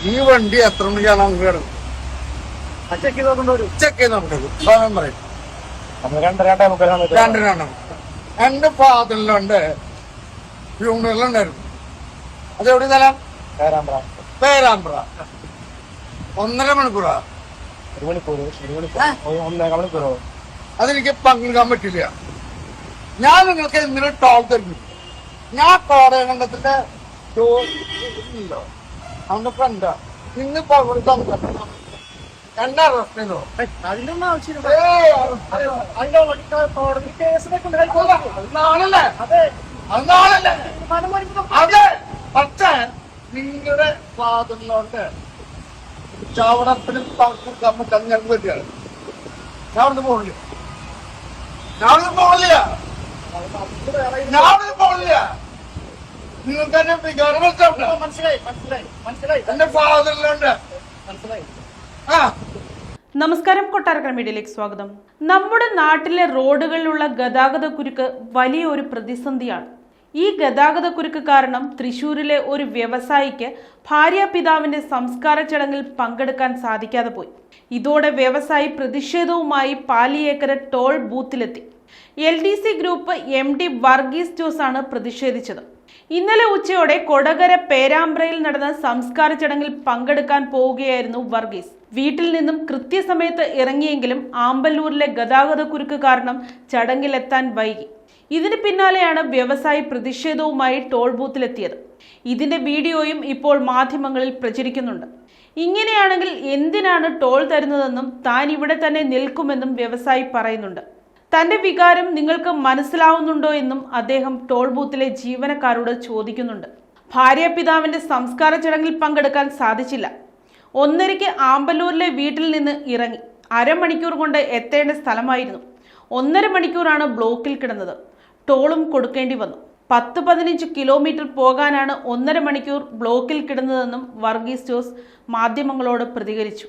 ഈ വണ്ടി എത്ര മണിക്കാണ് നമുക്ക് കിടക്കും? ചെക്ക് ചെയ്ത് നമുക്ക് സമയം പറയും. രണ്ടര എന്റെ ഫാദറിലുണ്ട് ഫ്യൂണറിലുണ്ടായിരുന്നു. അതെവിടെ സ്ഥലം? പേരാമ്പ്ര. 1.5 മണിക്കൂറാ. അതെനിക്ക് പങ്കെടുക്കാൻ പറ്റില്ല. ഞാൻ നിങ്ങൾക്ക് എന്തിനും ടോൾ തരുന്നു. ഞാൻ കോടയകണ്ടത്തിന്റെ അവന്റെ ഫ്രണ്ടാ. ഇന്ന് എന്നെ അറസ്റ്റ് ചെയ്തോ? അതിനൊന്നും ആവശ്യമില്ല. അതെ, പക്ഷേ നിങ്ങളുടെ ഫാദറിലോട്ട് ചാവടത്തിന് പങ്കെടുക്കാൻ പറ്റാൻ ഞങ്ങൾക്ക് പറ്റിയാണ്. ഞാൻ അവിടുന്ന് പോണില്ല. നിങ്ങൾക്ക് എന്നെ വികാരം മനസ്സിലായി. എന്റെ ഫാദറിലുണ്ട്. നമസ്കാരം, കൊട്ടാരക്കര മീഡിയയിലേക്ക് സ്വാഗതം. നമ്മുടെ നാട്ടിലെ റോഡുകളിലുള്ള ഗതാഗത കുരുക്ക് വലിയൊരു പ്രതിസന്ധിയാണ്. ഈ ഗതാഗത കുരുക്ക് കാരണം തൃശൂരിലെ ഒരു വ്യവസായിക്ക് ഭാര്യാപിതാവിന്റെ സംസ്കാര ചടങ്ങിൽ പങ്കെടുക്കാൻ സാധിക്കാതെ പോയി. ഇതോടെ വ്യവസായി പ്രതിഷേധവുമായി പാലിയേക്കര ടോൾ ബൂത്തിലെത്തി. LDC group MD Varghese Jose ആണ് പ്രതിഷേധിച്ചത്. ഇന്നലെ ഉച്ചയോടെ കൊടകര പേരാമ്പ്രയിൽ നടന്ന സംസ്കാര ചടങ്ങിൽ പങ്കെടുക്കാൻ പോവുകയായിരുന്നു വർഗീസ്. വീട്ടിൽ നിന്നും കൃത്യസമയത്ത് ഇറങ്ങിയെങ്കിലും ആമ്പല്ലൂരിലെ ഗതാഗത കുരുക്ക് കാരണം ചടങ്ങിലെത്താൻ വൈകി. ഇതിന് പിന്നാലെയാണ് വ്യവസായി പ്രതിഷേധവുമായി ടോൾ ബൂത്തിലെത്തിയത്. ഇതിന്റെ വീഡിയോയും ഇപ്പോൾ മാധ്യമങ്ങളിൽ പ്രചരിക്കുന്നുണ്ട്. ഇങ്ങനെയാണെങ്കിൽ എന്തിനാണ് ടോൾ തരുന്നതെന്നും താൻ ഇവിടെ തന്നെ നിൽക്കുമെന്നും വ്യവസായി പറയുന്നുണ്ട്. തന്റെ വികാരം നിങ്ങൾക്ക് മനസ്സിലാവുന്നുണ്ടോ എന്നും അദ്ദേഹം ടോൾ ബൂത്തിലെ ജീവനക്കാരോട് ചോദിക്കുന്നുണ്ട്. ഭാര്യാപിതാവിന്റെ സംസ്കാര ചടങ്ങിൽ പങ്കെടുക്കാൻ സാധിച്ചില്ല. 1:30 ആമ്പല്ലൂരിലെ വീട്ടിൽ നിന്ന് ഇറങ്ങി. അരമണിക്കൂർ കൊണ്ട് എത്തേണ്ട സ്ഥലമായിരുന്നു. 1.5 മണിക്കൂറാണ് ബ്ലോക്കിൽ കിടന്നത്. ടോളും കൊടുക്കേണ്ടി വന്നു. 10-15 കിലോമീറ്റർ പോകാനാണ് 1.5 മണിക്കൂർ ബ്ലോക്കിൽ കിടന്നതെന്നും വർഗീസ് ജോസ് മാധ്യമങ്ങളോട് പ്രതികരിച്ചു.